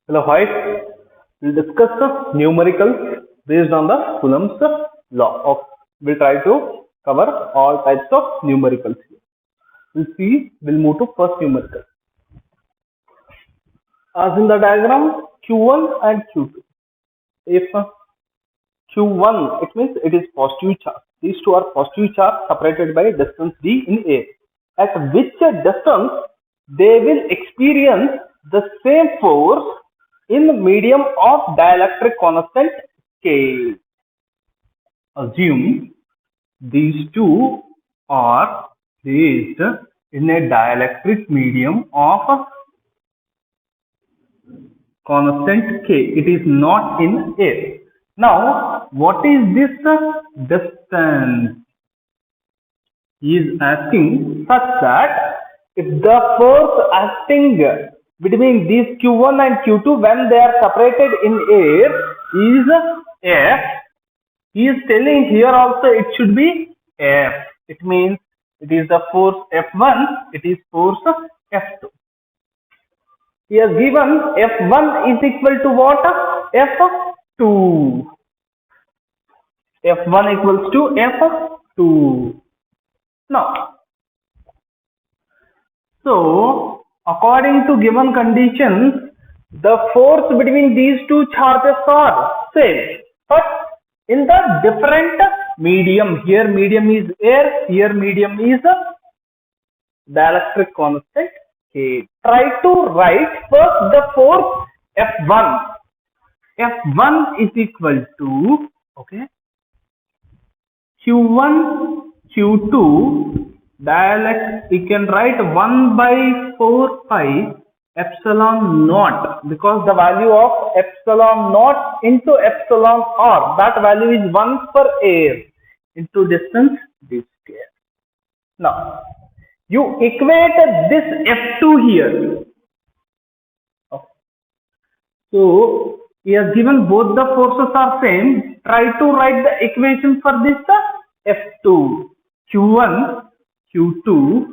Hello, hi. We'll discuss the numericals based on the Coulomb's law. We'll try to cover all types of numericals here. We'll move to first numerical. As in the diagram, Q1 and Q2. If Q1, it means it is positive charge. These two are positive charge separated by distance d in A. At which distance they will experience the same force in medium of dielectric constant K. Assume these two are placed in a dielectric medium of constant K. It is not in air. Now, what is this distance? He is asking such that if the force acting between these Q1 and Q2 when they are separated in air is F, he is telling here also it should be F. It means it is the force F1, it is force F2. He has given F1 is equal to what? F2. F1 equals to F2. Now, so according to given conditions, the force between these two charges are same, but in the different medium. Here medium is air, here medium is dielectric constant K. Try to write first the force F1. F1 is equal to, okay, Q1, Q2, dielectric, we can write 1 by 4 pi epsilon naught, because the value of epsilon naught into epsilon r, that value is 1 for air into distance d square. Now, you equate this F2 here. Okay. So, he has given both the forces are same. Try to write the equation for this F2. Q1, Q2,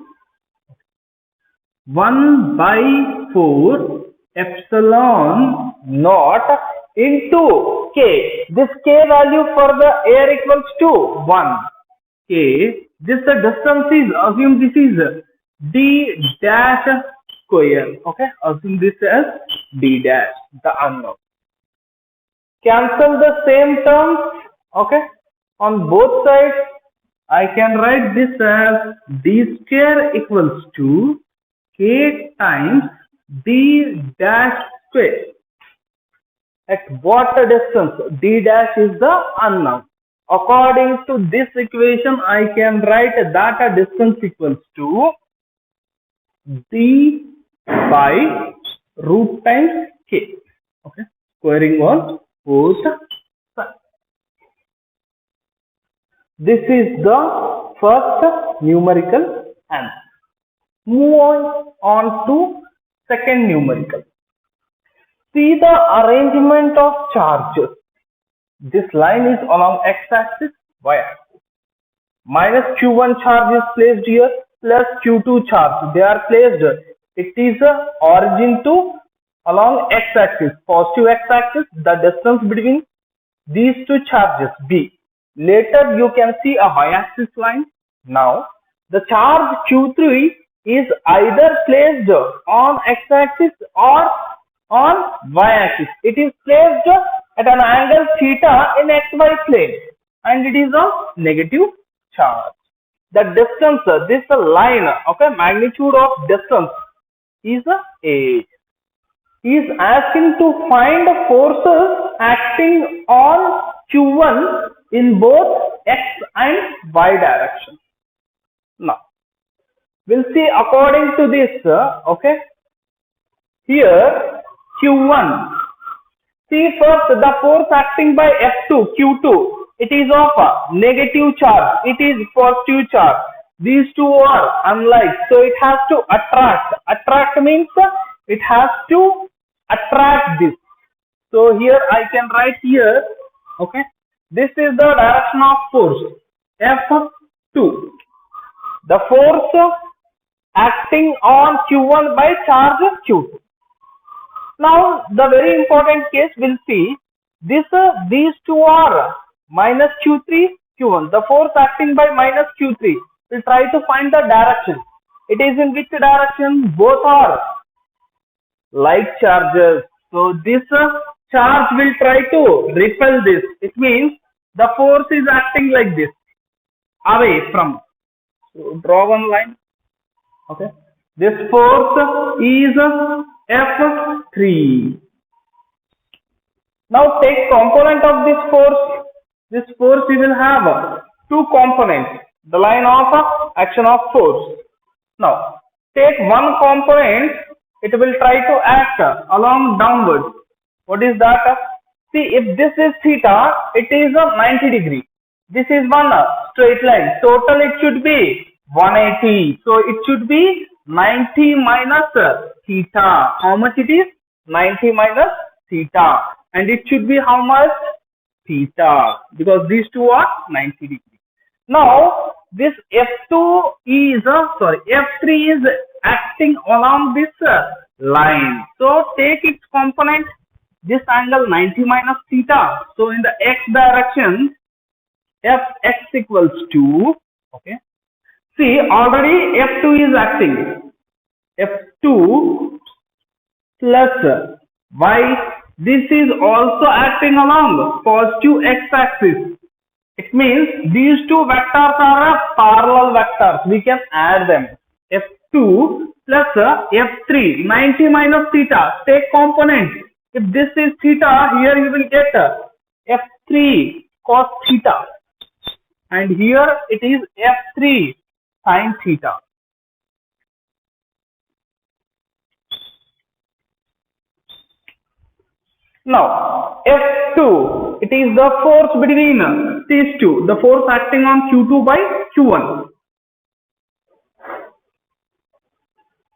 1 by 4 epsilon naught into K. This K value for the air equals to 1. K. This distance is, assume this is d dash square. Okay, assume this as d dash, the unknown. Cancel the same terms, okay, on both sides. I can write this as d square equals to K times d dash square. At what distance? D dash is the unknown. According to this equation, I can write that distance equals to d by root times K. Okay, squaring on both sides. This is the first numerical answer. Move on to second numerical. See the arrangement of charges. This line is along x-axis, y-axis. Minus Q1 charge is placed here, plus Q2 charge. They are placed. It is origin to along x-axis, positive x-axis, the distance between these two charges B. Later you can see a y-axis line. Now the charge Q3 is either placed on x-axis or on y-axis. It is placed at an angle theta in xy plane and it is of negative charge. The distance, this line, okay, magnitude of distance is A. He is asking to find forces acting on Q1 in both x and y direction. Now, we'll see according to this, okay, here Q1. See first the force acting by F2, Q2, it is of negative charge, it is positive charge. These two are unlike, so it has to attract. Attract means it has to attract this. So here I can write here, okay, this is the direction of force F2. The force acting on Q1 by charge Q2. Now the very important case we'll see this these two are minus q3 q1. The force acting by minus q3 will try to find the direction. It is in which direction? Both are like charges. So this charge will try to repel this. It means the force is acting like this, away from. So draw one line. Okay. This force is F3. Now take component of this force. This force we will have two components. The line of action of force. Now take one component. It will try to act along downwards. What is that? See, if this is theta, it is a 90 degree. This is one straight line. Total it should be 180. So it should be 90 minus theta. How much it is? 90 minus theta. And it should be how much? Theta. Because these two are 90 degree. Now this F2 is F3 is acting along this line. So take its component, this angle 90 minus theta. So in the x direction, Fx equals 2. Okay. See, already F2 is acting. F2 plus y. This is also acting along positive x-axis. It means these two vectors are parallel vectors. We can add them. F2 plus F3, 90 minus theta. Take component. If this is theta, here you will get F3 cos theta. And here it is F3 sin theta. Now, F2, it is the force between these two, the force acting on Q2 by Q1.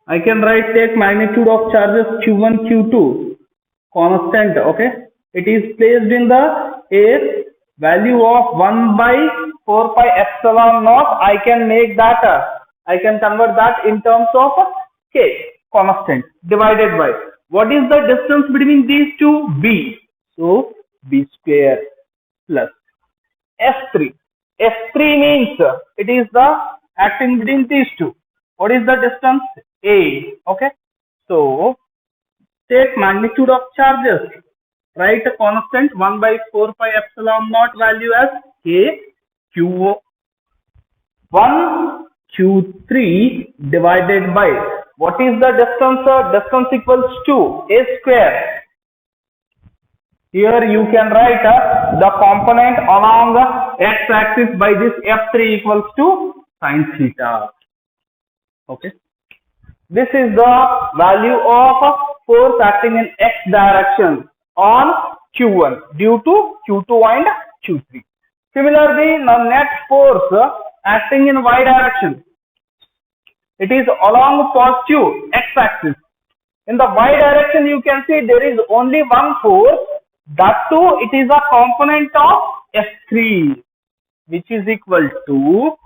I can write take magnitude of charges Q1, Q2, constant, okay. It is placed in the air, value of 1 by 4 pi epsilon naught. I can make that, I can convert that in terms of K, constant, divided by. What is the distance between these two? B. So B square plus F3. F3 means it is the acting between these two. What is the distance? A. Okay. So take magnitude of charges. Write a constant 1 by 4 pi epsilon naught value as K Q1 Q3 divided by. What is the distance? Distance equals to A square. Here you can write the component along the x-axis by this F3 equals to sin theta. Okay. This is the value of force acting in x direction on Q1 due to Q2 and Q3. Similarly, the net force acting in y direction. It is along positive x-axis. In the y direction, you can see there is only one force. That too, it is a component of F3, which is equal to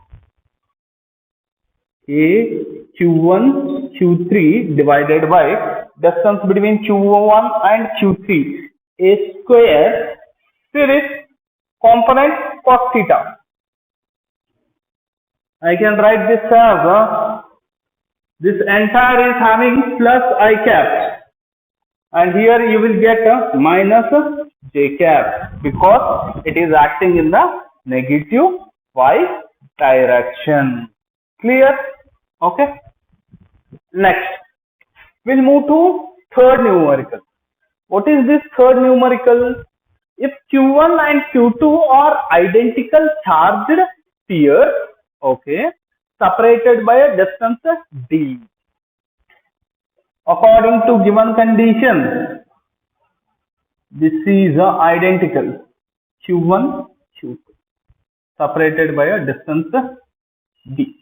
A Q1 Q3 divided by distance between Q1 and Q3, A square series component cos theta. I can write this as this entire is having plus I cap, and here you will get minus j cap because it is acting in the negative y direction. Clear? Okay. Next, we'll move to third numerical. What is this third numerical? If Q1 and Q2 are identical charged spheres, okay, separated by a distance d. According to given condition, this is identical Q1, Q2, separated by a distance d.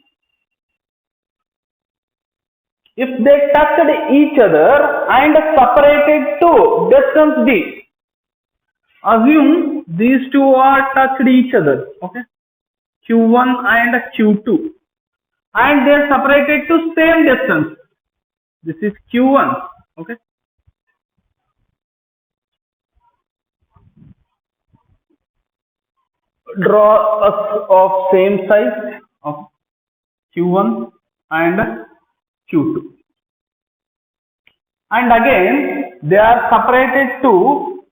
If they touched each other and separated to distance d, assume these two are touched each other, okay, Q1 and Q2, and they are separated to same distance. This is Q1, okay. draw of same size of Q1 and Q2, and again they are separated to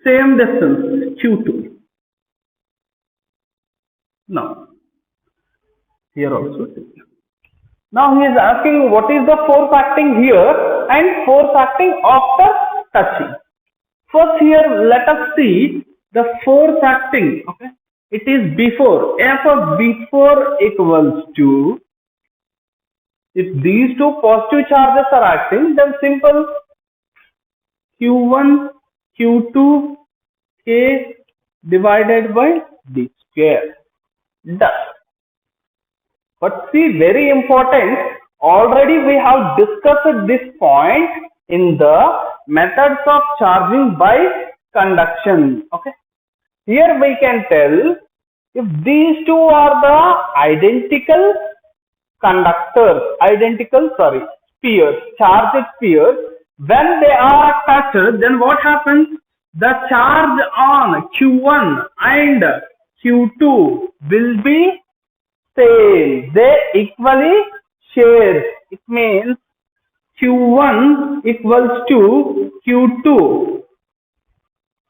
same distance Q2. Now here also, now he is asking what is the force acting here and force acting after touching. First here let us see the force acting. Okay, it is before. F of before equals to, if these two positive charges are acting, then simple Q1 Q2 K divided by D square. Done. But see, very important, already we have discussed this point in the methods of charging by conduction. Okay, here we can tell if these two are the identical conductors, spheres, charged spheres, when they are touched, then what happens? The charge on Q1 and Q2 will be same. They equally share. It means Q1 equals to Q2.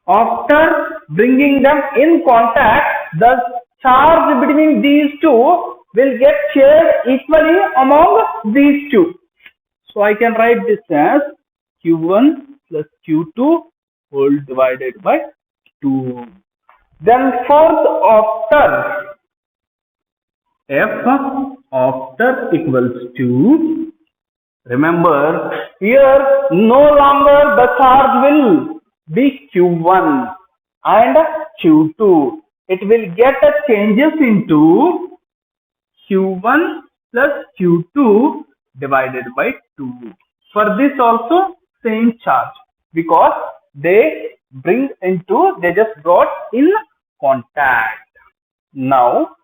After bringing them in contact, the charge between these two will get shared equally among these two. So I can write this as Q1 plus Q2 whole divided by 2. Then force after, F after equals to, remember here no longer the charge will be Q1 and Q2. It will get a changes into Q1 plus Q2 divided by 2. For this also same charge, because they just brought in contact. Now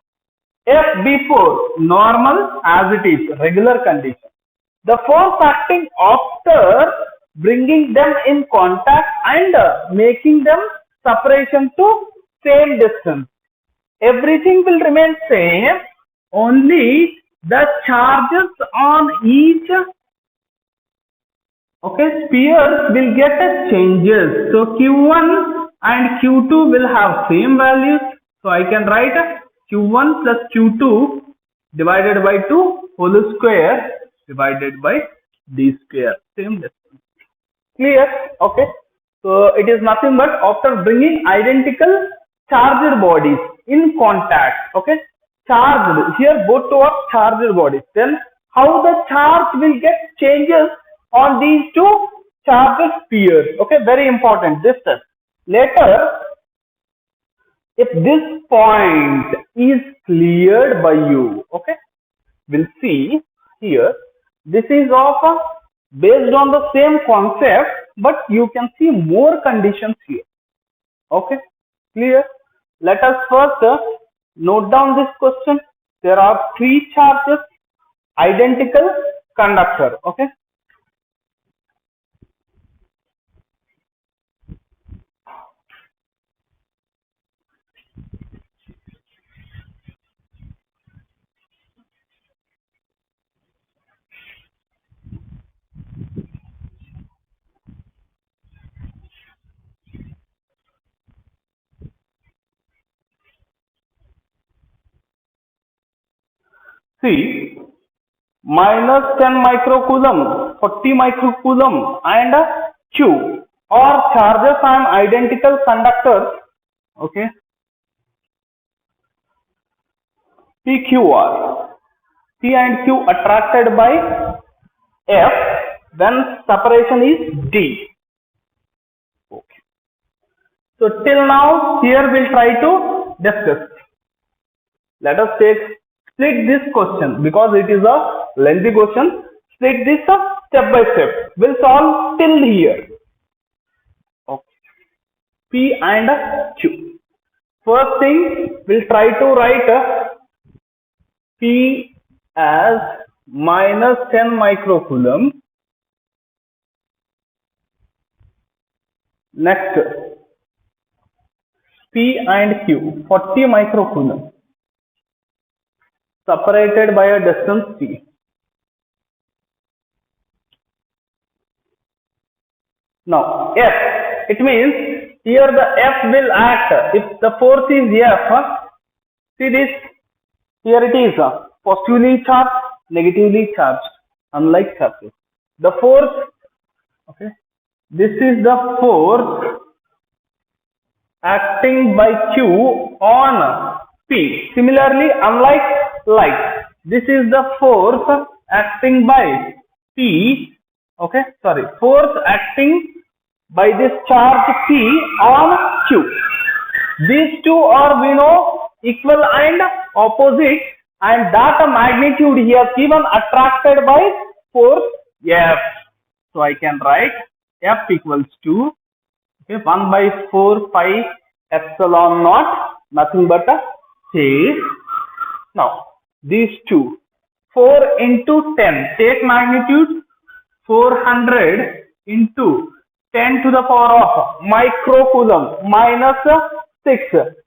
F before normal as it is, regular condition. The force acting after bringing them in contact and making them separation to same distance. Everything will remain same, only the charges on each spheres will get changes. So Q1 and Q2 will have same values. So I can write Q1 plus Q2 divided by 2 whole square divided by D square, same distance. Clear? Okay. So it is nothing but after bringing identical charged bodies in contact. Okay. Charged, here both two are charged bodies. Then how the charge will get changes on these two charged spheres. Okay. Very important this step. Later, if this point is cleared by you, okay, we'll see here, this is of based on the same concept, but you can see more conditions here. Okay, clear? Let us first note down this question. There are 3 charges, identical conductor. Okay, see, minus 10 microcoulomb, 40 microcoulomb and Q or charges on identical conductors. Okay, PQR, P and Q attracted by F, then separation is D. Okay. So till now here we'll try to discuss. Let us split this question because it is a lengthy question. Split this step by step. We'll solve till here. Okay. P and Q. First thing, we'll try to write P as minus 10 microcoulomb. Next, P and Q, 40 microcoulomb, separated by a distance T. Now, F, it means here the F will act. If the force is F, see this, here it is positively charged, negatively charged, unlike surface. The force, okay, this is the force acting by Q on P. Similarly, unlike light, this is the force acting by P, okay, sorry, force acting by this charge P on Q. These two are, we know, equal and opposite, and that magnitude he has given attracted by force F. So I can write F equals to, okay, 1 by 4 pi epsilon naught, nothing but a K. Now these two, 4 into 10, take magnitude 400 into 10 to the power of microcoulomb minus 6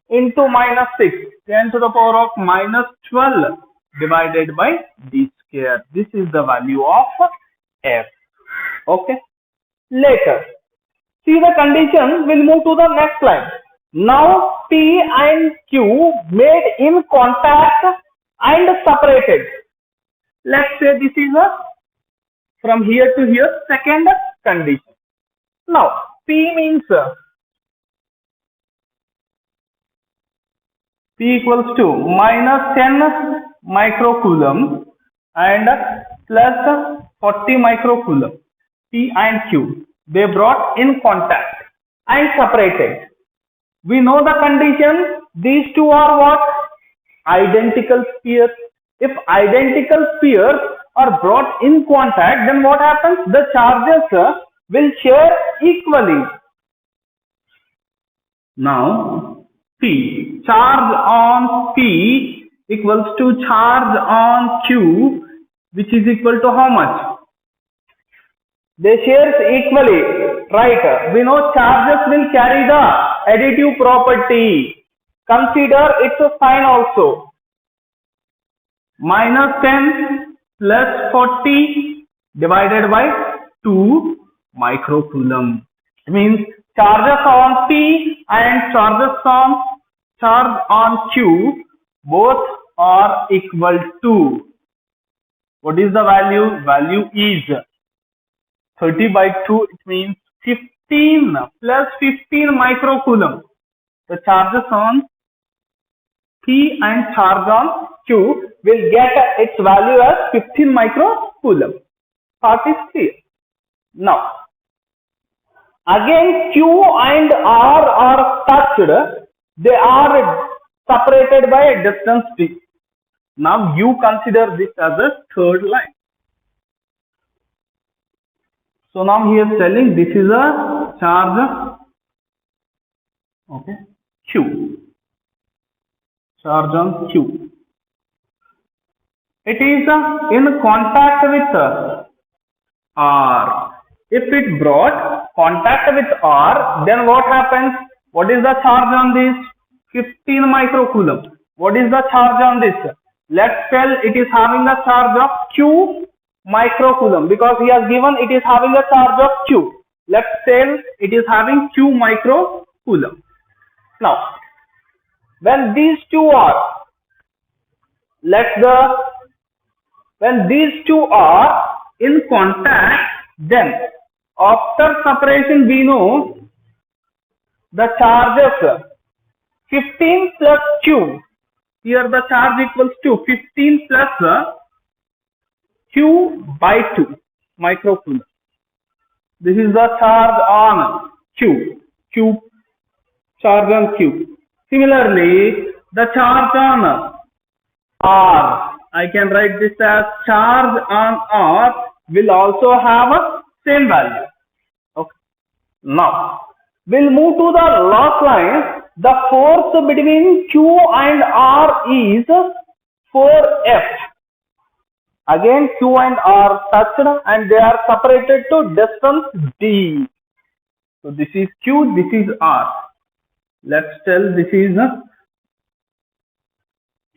into minus 6, 10 to the power of minus 12 divided by d square. This is the value of F. Okay. Later, see the condition, will move to the next line. Now P and Q made in contact and separated. Let's say this is a from here to here second condition. Now P means P equals to minus 10 microcoulomb and plus 40 microcoulomb. P and Q, they brought in contact and separated. We know the condition, these two are what? Identical spheres. If identical spheres are brought in contact, then what happens? The charges will share equally. Now P, charge on P equals to charge on Q, which is equal to how much? They share equally, right? We know charges will carry the additive property. Consider its sign also. Minus 10 plus 40 divided by 2 microcoulomb. It means charges on P and charge on Q both are equal to. What is the value? Value is 30 by 2. It means 15 plus 15 microcoulomb. The charges on P and charge on Q will get its value as 15 microcoulomb. Part is clear. Now, again Q and R are touched. They are separated by a distance T. Now you consider this as a third line. So now he is telling this is a charge, okay, Q. Charge on Q. It is in contact with R. If it brought contact with R, then what happens? What is the charge on this? 15 microcoulomb. What is the charge on this? Let's tell it is having a charge of Q microcoulomb, because he has given it is having a charge of Q. Let's tell it is having Q microcoulomb. Now, when these two are, when these two are in contact, then after separation we know the charges 15 plus Q. Here the charge equals to 15 plus Q by 2 microcoulomb. This is the charge on Q. Charge on Q. Similarly, the charge on R, I can write this as charge on R will also have a same value. Okay. Now, we'll move to the last line. The force between Q and R is 4F. Again, Q and R touched and they are separated to distance D. So this is Q, this is R. let's tell this is a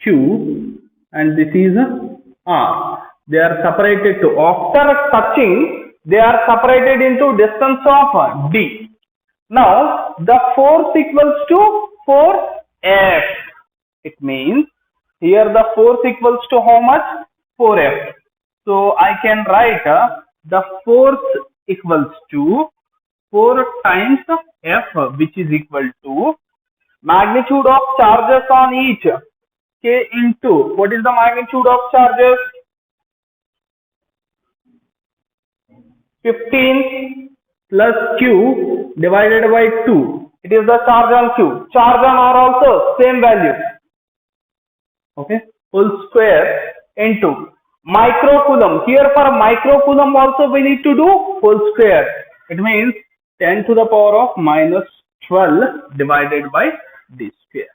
Q and this is a R. They are separated to, after touching, they are separated into distance of D. Now the force equals to 4F. It means here the force equals to how much? 4F. So I can write the force equals to 4 times F, which is equal to magnitude of charges on each, K into, what is the magnitude of charges? 15 plus Q divided by 2. It is the charge on Q. Charge on R also same value. Okay. Whole square into microcoulomb. Here for microcoulomb also we need to do whole square. It means 10 to the power of minus 12 divided by D square.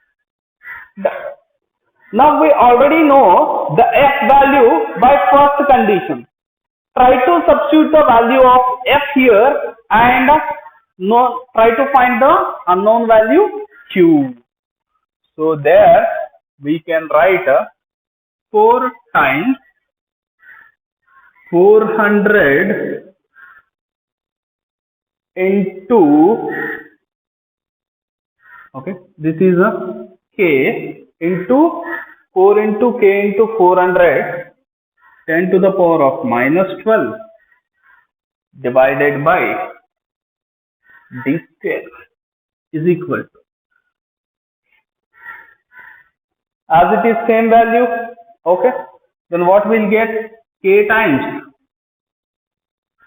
Now we already know the F value by first condition. Try to substitute the value of F here and try to find the unknown value Q. So there we can write 4 times 400 into, okay, this is a K into 4 into K into 400, 10 to the power of minus 12 divided by D square is equal to, as it is same value, okay, then what we'll get? K times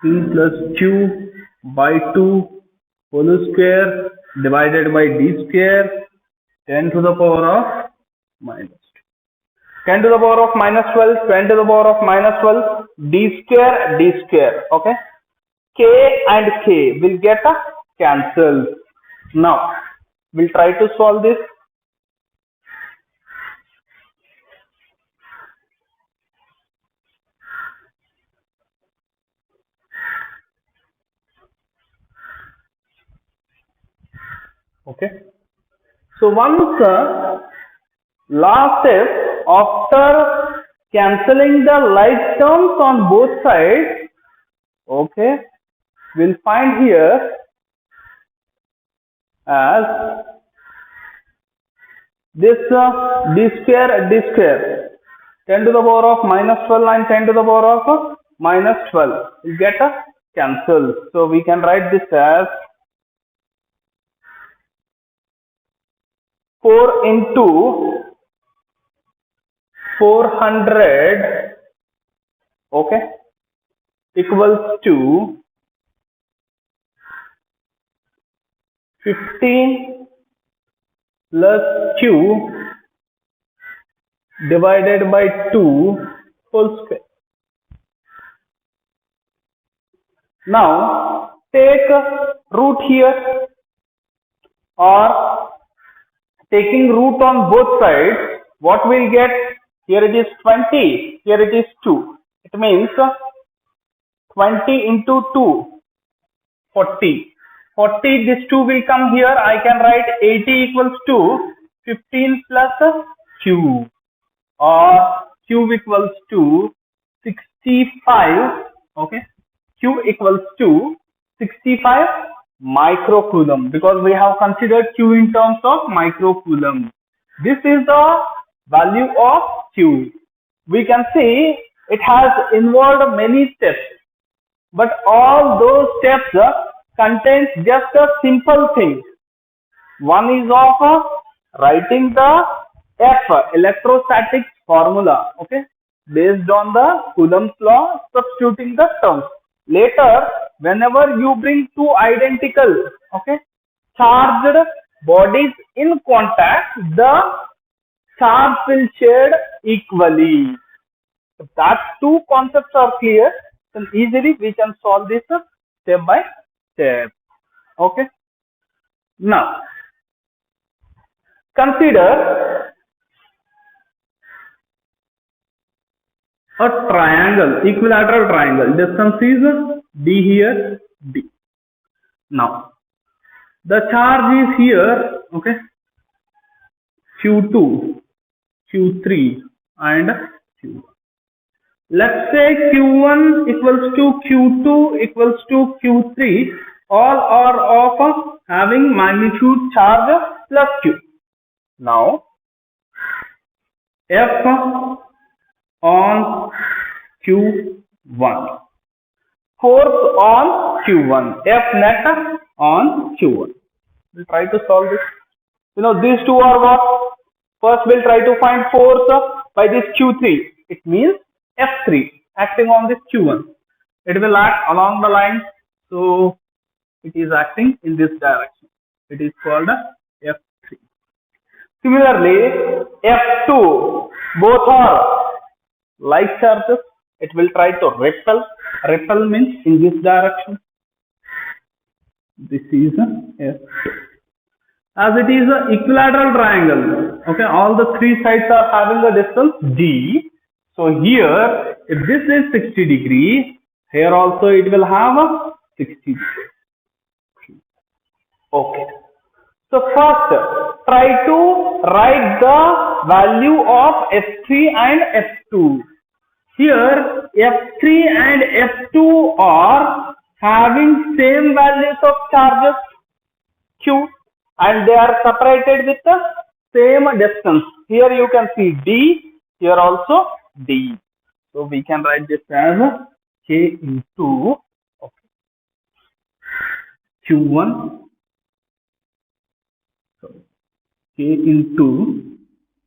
P plus Q by 2 whole square divided by D square, 10 to the power of minus 10 to the power of minus 12, 10 to the power of minus 12, D square, okay. K and K will get cancelled. Now we'll try to solve this. Okay. So once last step, after cancelling the like terms on both sides, okay, we'll find here as this D square, 10 to the power of minus 12 and 10 to the power of minus 12 will get cancelled. So we can write this as 4 into 400, okay, equals to 15 plus Q divided by 2 whole square. Now take root here, or taking root on both sides, what we'll get? Here it is 20, here it is 2. It means 20 into 2, 40. 40, this 2 will come here. I can write 80 equals to 15 plus Q, or Q equals to 65, okay. Q equals to 65 microcoulomb, because we have considered Q in terms of microcoulomb. This is the value of Q. We can see it has involved many steps, but all those steps contains just a simple thing. One is of writing the F, electrostatics formula, okay, based on the Coulomb's law, substituting the terms. Later, whenever you bring two identical, okay, charged bodies in contact, the charge will share equally. If that two concepts are clear, then easily we can solve this step by step. Okay. Now, consider a triangle, equilateral triangle. Distance is D here, D. Now, the charge is here Okay, Q2, Q3 and Q1. Let's say Q1 equals to Q2 equals to Q3. All are of having magnitude charge plus Q. Now F on Q1, force on Q1, F net on Q1. We'll try to solve this. You know, these two are what? First, we'll try to find force by this Q3. It means F3 acting on this Q1. It will act along the line, so it is acting in this direction. It is called F3. Similarly, F2, both are like charges. It will try to repel. Repel means in this direction. This is F2. As it is an equilateral triangle, okay, all the three sides are having a distance d. So here, if this is 60 degree, here also it will have a 60 degree. Okay. So first, try to write the value of F3 and F2. Here, F3 and F2 are having same values of charges Q, and they are separated with the same distance. Here you can see D, here also D. So we can write this as K into Q1, so K into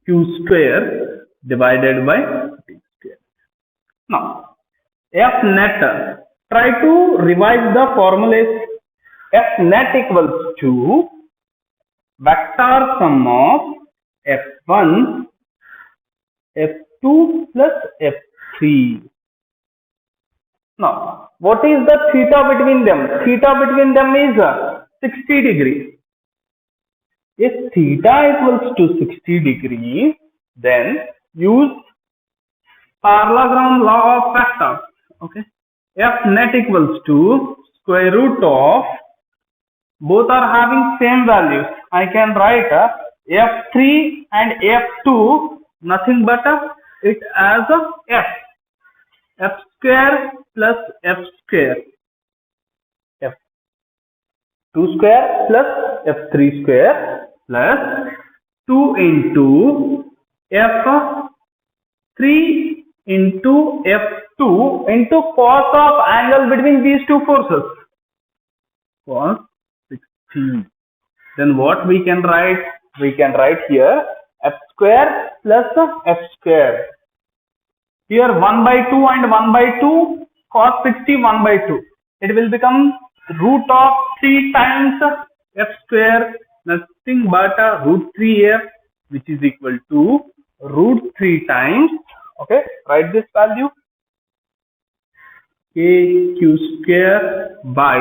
Q square divided by D square. Now, F net, try to revise the formulas. F net equals to vector sum of F1, F2 plus F3. Now, what is the theta between them? Theta between them is 60 degrees. If theta equals to 60 degrees, then use parallelogram law of vectors. Okay, F net equals to square root of, both are having same values. I can write F3 and F2 nothing but it as F. F square plus F square. F2 square plus F3 square plus 2 into F3 into F2 into cos of angle between these two forces. Cos 60. Then what we can write? We can write here F square plus F square. Here 1 by 2 and 1 by 2, cos 60 1 by 2. It will become root of 3 times F square, nothing but root 3F, which is equal to root 3 times, okay, write this value, KQ square by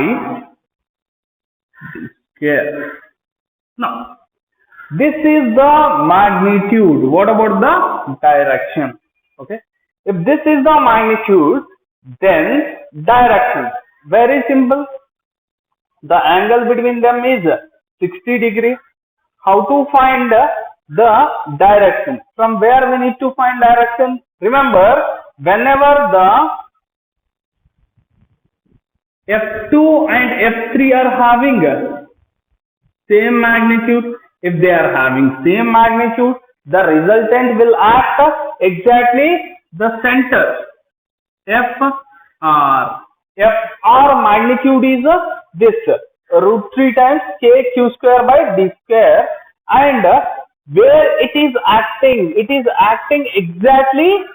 D square. Now, this is the magnitude. What about the direction? Okay. If this is the magnitude, then direction. Very simple. The angle between them is 60 degrees. How to find the direction? From where we need to find direction? Remember, whenever the F2 and F3 are having same magnitude, if they are having same magnitude, the resultant will act exactly the center. Fr magnitude is this root 3 times KQ square by D square, and where it is acting exactly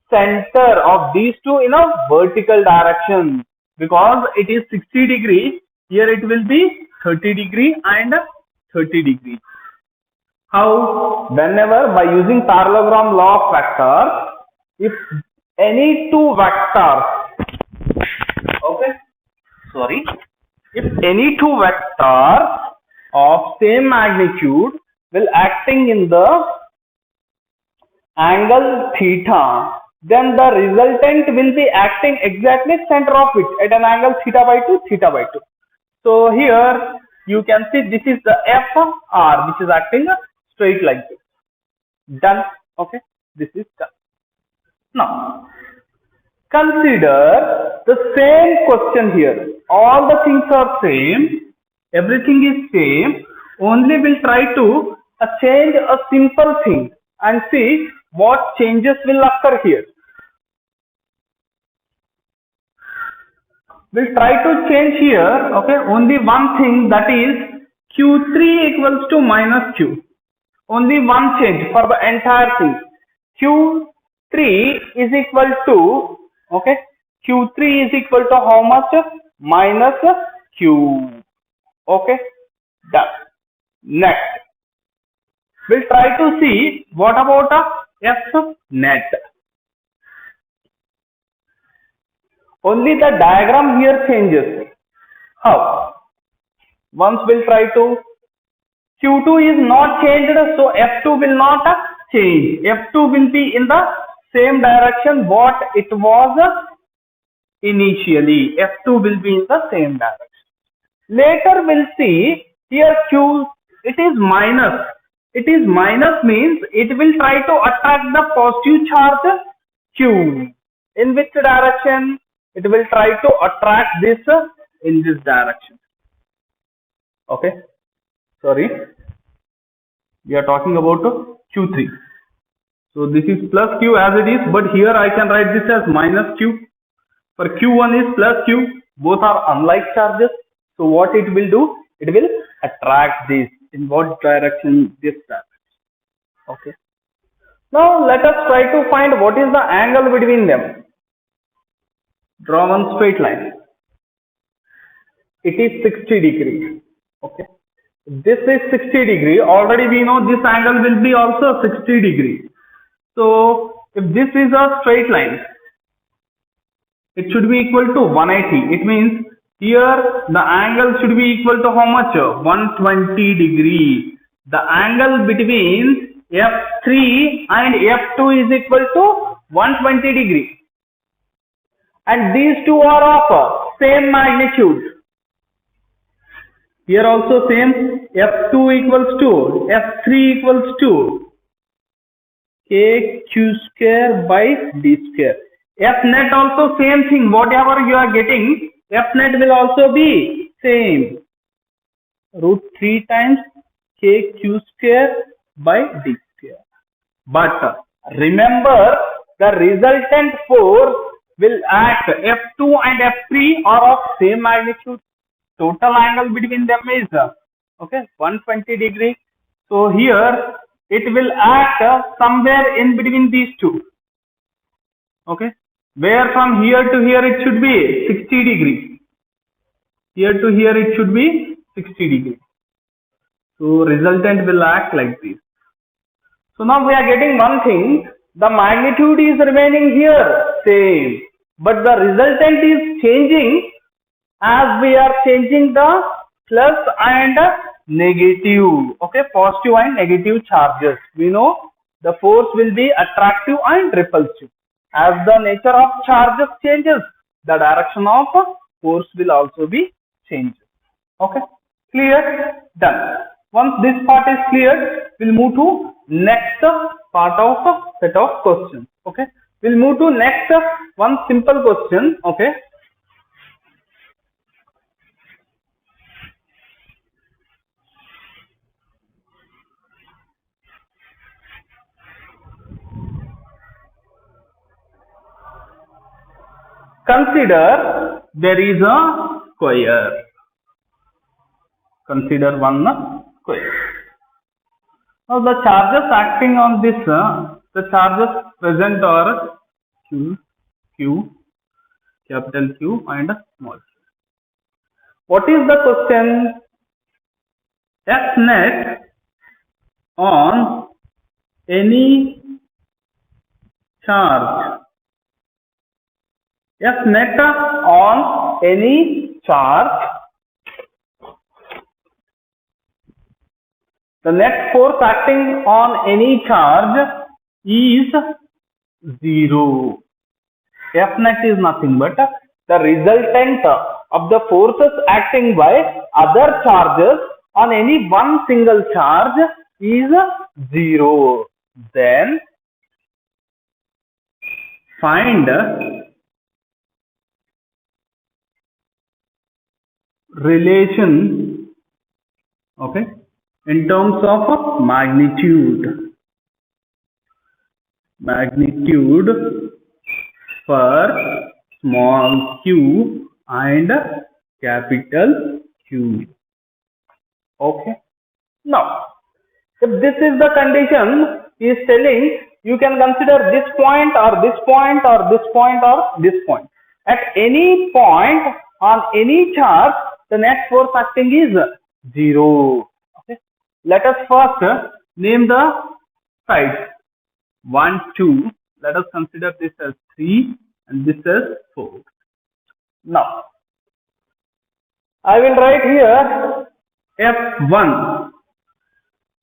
center of these two in a vertical direction, because it is 60 degrees. Here it will be 30 degree and 30 degrees. How? Whenever by using parallelogram law of vectors, if any two vectors, if any two vectors of same magnitude will acting in the angle theta, then the resultant will be acting exactly center of it at an angle theta by 2, theta by 2. So here you can see this is the FR which is acting straight like this. Done. Okay, this is done. Now consider the same question here. All the things are same, everything is same, only we'll try to change a simple thing and see what changes will occur here. We'll try to change here, okay, only one thing, that is Q3 equals to minus Q. Only one change for the entire thing. Q3 is equal to, okay, Q3 is equal to how much? Minus Q. Okay, done. Next, we'll try to see what about F net. Only the diagram here changes. How? Once we'll try to, Q2 is not changed, so F2 will not change. F2 will be in the same direction what it was initially. F2 will be in the same direction. Later we'll see here Q, it is minus. It is minus means it will try to attract the positive charge Q. In which direction? It will try to attract this in this direction. Okay, sorry, we are talking about Q3. So this is plus Q as it is, but here I can write this as minus Q. For Q1 is plus Q, both are unlike charges. So what it will do? It will attract this. In what direction? This direction. Okay. Now let us try to find what is the angle between them. Draw one straight line. It is 60 degrees. Okay. This is 60 degree. Already we know this angle will be also 60 degree. So if this is a straight line, it should be equal to 180. It means here the angle should be equal to how much? 120 degree. The angle between F3 and F2 is equal to 120 degree. And these two are of same magnitude. Here also same, F2 equals to F3 equals to KQ square by D square. F net also same thing, whatever you are getting, F net will also be same. Root 3 times KQ square by D square. But remember, the resultant force will act. F2 and F3 are of same magnitude. Total angle between them is okay 120 degree. So here it will act somewhere in between these two. Okay, where from here to here it should be 60 degree. Here to here it should be 60 degree. So resultant will act like this. So now we are getting one thing. The magnitude is remaining here same, but the resultant is changing as we are changing the plus and negative, okay, positive and negative charges. We know the force will be attractive and repulsive. As the nature of charges changes, the direction of force will also be changed. Okay, clear? Done. Once this part is clear, we'll move to next part of set of questions. Okay, we'll move to next one simple question. Okay. Consider there is a square. Consider one square. Now the charges acting on this, the charges present are Q, capital Q and small q. What is the question? F net on any charge. F net on any charge. The net force acting on any charge is 0. F net is nothing but the resultant of the forces acting by other charges on any one single charge is 0. Then find relation, okay, in terms of magnitude for small q and capital Q. Okay. Now, if this is the condition, he is telling you can consider this point or this point or this point or this point. At any point on any charge, the net force acting is 0. Okay. Let us first name the sides. 1, 2. Let us consider this as 3 and this as 4. Now, I will write here F1.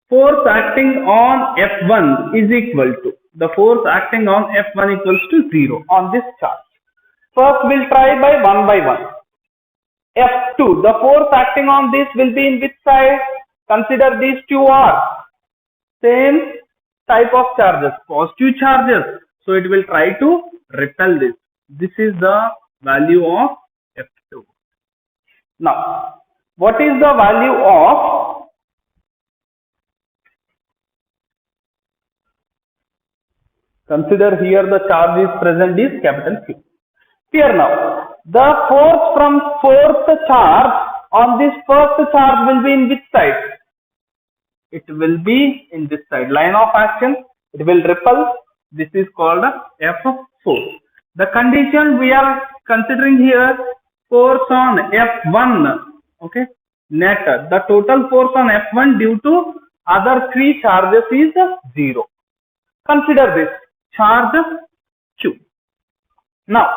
Force acting on F1 is equal to, the force acting on F1 equals to 0 on this charge. First we'll try by one. F2, the force acting on this will be in which side? Consider these two are same type of charges, positive charges. So it will try to repel this. This is the value of F2. Now, what is the value of consider here the charge is present is capital Q. Here now, the force from fourth charge on this first charge will be in which side? It will be in this side. Line of action, it will repel. This is called F4. The condition we are considering here, force on F1, okay, net, the total force on F1 due to other three charges is 0. Consider this charge Q. Now,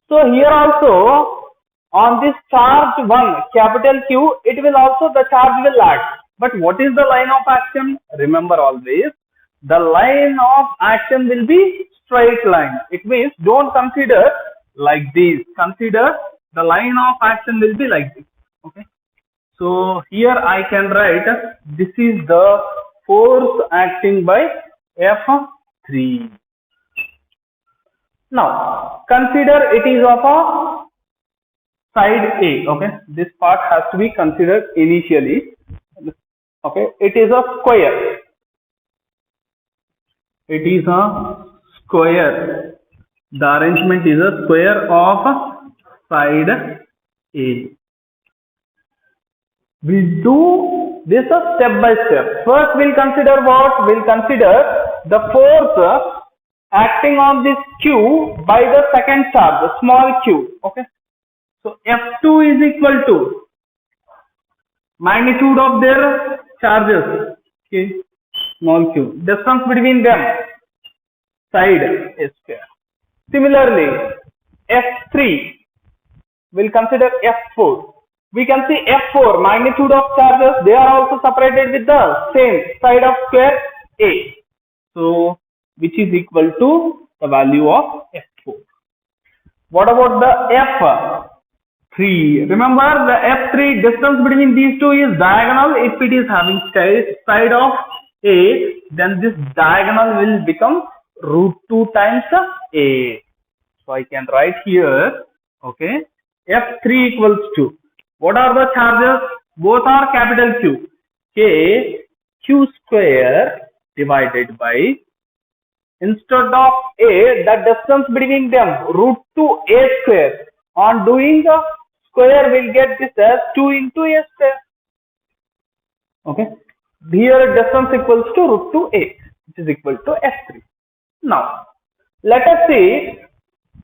so here also on this charge 1, capital Q, it will also, the charge will act. But what is the line of action? Remember always, the line of action will be straight line. It means don't consider like this. Consider the line of action will be like this. Okay. So here I can write this is the force acting by F3. Now consider it is of a side A. Okay. This part has to be considered initially. Okay. It is a square. It is a square. The arrangement is a square of side A. We'll do this step by step. First we'll consider what? We'll consider the force acting on this Q by the second charge, the small q. Okay. So F2 is equal to magnitude of their charges. Okay. Small q. Distance between them, side A square. Similarly, F3, we'll consider F4. We can see F4, magnitude of charges, they are also separated with the same side of square A. So, which is equal to the value of F4. What about the F3? Remember the F3 distance between these two is diagonal. If it is having side of A, then this diagonal will become √2 times A. So I can write here, okay, F3 equals to, what are the charges? Both are capital Q. K Q square divided by, instead of A, the distance between them, √2 A square. On doing the square, we'll get this as 2 into A square. Okay. Here distance equals to √2 A, which is equal to F3. Now, let us see,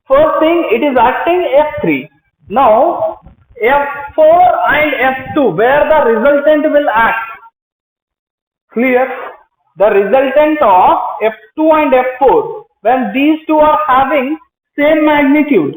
first thing it is acting F3. Now, F4 and F2, where the resultant will act. Clear? The resultant of F2 and F4, when these two are having same magnitude.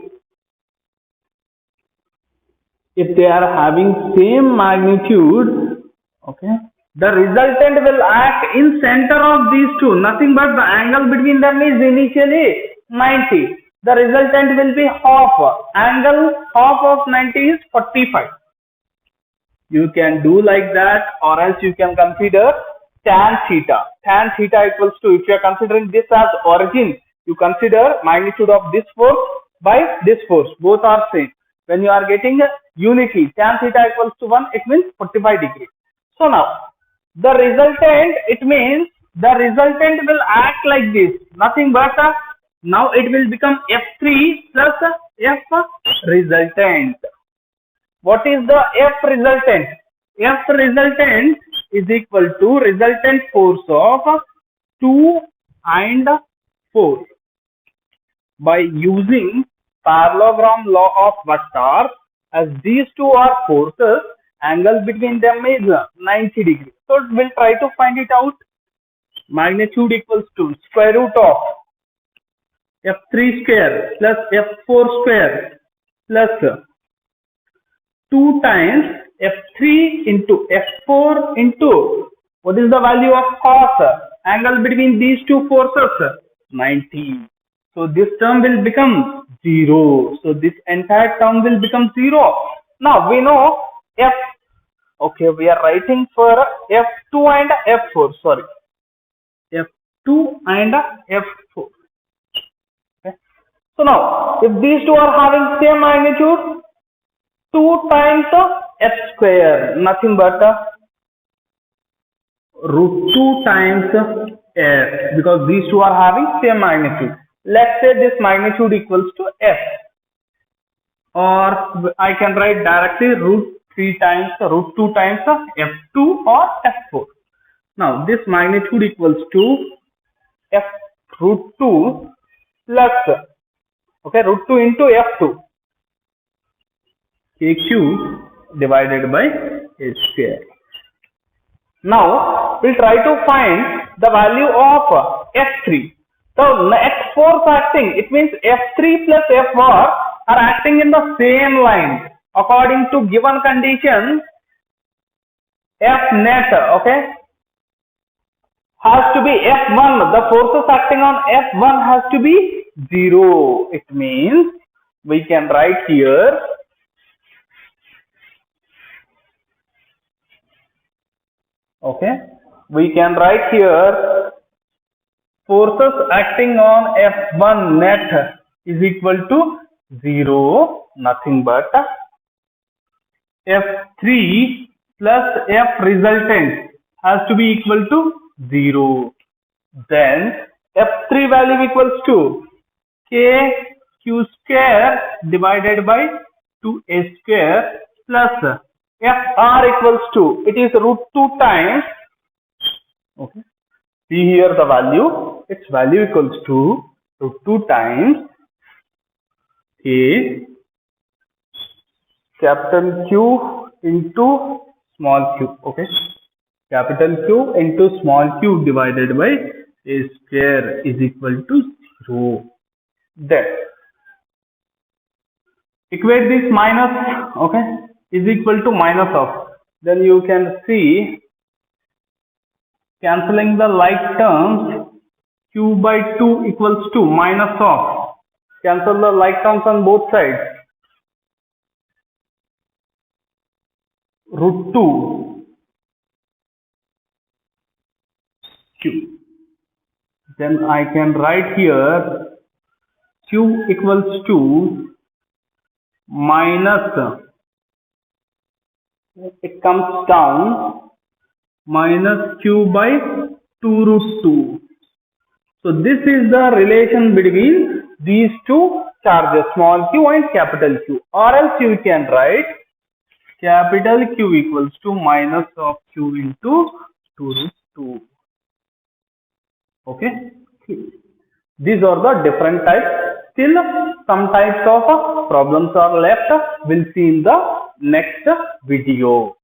If they are having same magnitude, okay, the resultant will act in center of these two. Nothing but the angle between them is initially 90. the resultant will be half. Angle half of 90 is 45. You can do like that, or else you can consider tan theta. Tan theta equals to, if you are considering this as origin, you consider magnitude of this force by this force. Both are same. When you are getting unity, tan theta equals to 1, it means 45 degrees. So now, the resultant, it means the resultant will act like this. Nothing but, now it will become F3 plus F resultant. What is the F resultant? F resultant is equal to resultant force of 2 and 4. By using parallelogram law of vectors, as these two are forces, angle between them is 90 degrees. So we'll try to find it out. Magnitude equals to square root of F3 square plus F4 square plus 2 times F3 into F4 into, what is the value of cos? Angle between these two forces, 90. So this term will become 0. So this entire term will become 0. Now we know F. Okay, we are writing for F2 and F4. Sorry, F2 and F4. Okay. So now, if these two are having same magnitude, 2 times F square, nothing but root 2 times F, because these two are having same magnitude. Let's say this magnitude equals to F, or I can write directly root 2 times F2 or F4. Now this magnitude equals to F root 2 plus, okay, root 2 into F2, KQ divided by A square. Now we'll try to find the value of F3. So next force acting, it means F3 plus F4 are acting in the same line. According to given condition, F net, okay, has to be F1. The forces acting on F1 has to be 0. It means we can write here forces acting on F1 net is equal to 0, nothing but F3 plus F resultant has to be equal to 0. Then F3 value equals to KQ square divided by 2A square plus FR equals to, it is root 2 times, okay, see here the value, its value equals to root 2 times A capital Q into small q, okay, capital Q into small q divided by A square is equal to 0. Then equate this minus, okay, is equal to minus of, then you can see cancelling the like terms, q by 2 equals to minus of, cancel the like terms on both sides, root 2 q. Then I can write here q equals to minus, it comes down, minus q by 2 root 2. So this is the relation between these two charges, small q and capital Q. Or else you can write capital Q equals to minus of q into 2 root 2. Okay. These are the different types. Still some types of problems are left. We'll see in the next video.